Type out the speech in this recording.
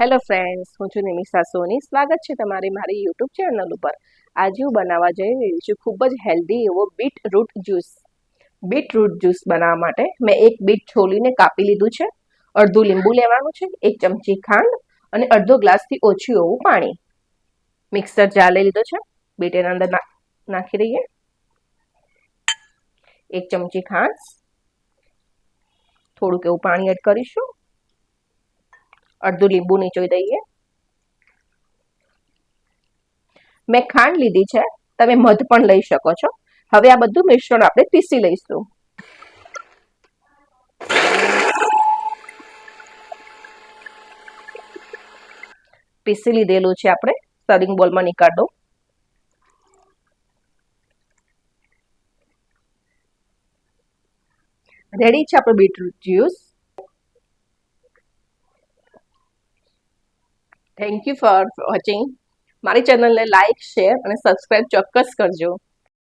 Hello friends, હું છું નિમિષા સોની. સ્વાગત છે તમારી મારી યુટ્યુબ ચેનલ ઉપર. આજે હું બનાવવા જઈ રહી છું ખૂબ જ હેલ્ધી એવો બીટરૂટ જ્યુસ. બીટરૂટ જ્યુસ બનાવવા માટે મેં એક બીટ છોલીને કાપી લીધું છે, અડધું લીંબુ લેવાનું છે, 1 ચમચી ખાંડ અને અડધો ગ્લાસથી ઓછું એવું પાણી. મિક્સર જાર લઈ લીધો છે, બીટ એના અંદર નાખી દઈએ. 1 ચમચી ખાંડ, થોડુંક એવું પાણી એડ કરીશું, અડધું લીંબુ નીચોઈ દઈએ. મેં ખાંડ લીધી છે, તમે મધ પણ લઈ શકો છો. હવે આ બધું મિશ્રણ આપણે પીસી લઈશું. પીસી લીધેલું છે આપણે સર્વિંગ બોલમાં નીકાળ દો. રેડી છે આપણું beetroot juice. Thank you for watching. મારી ચેનલને લાઈક, શેર અને સબસ્ક્રાઇબ ચોક્કસ કરજો.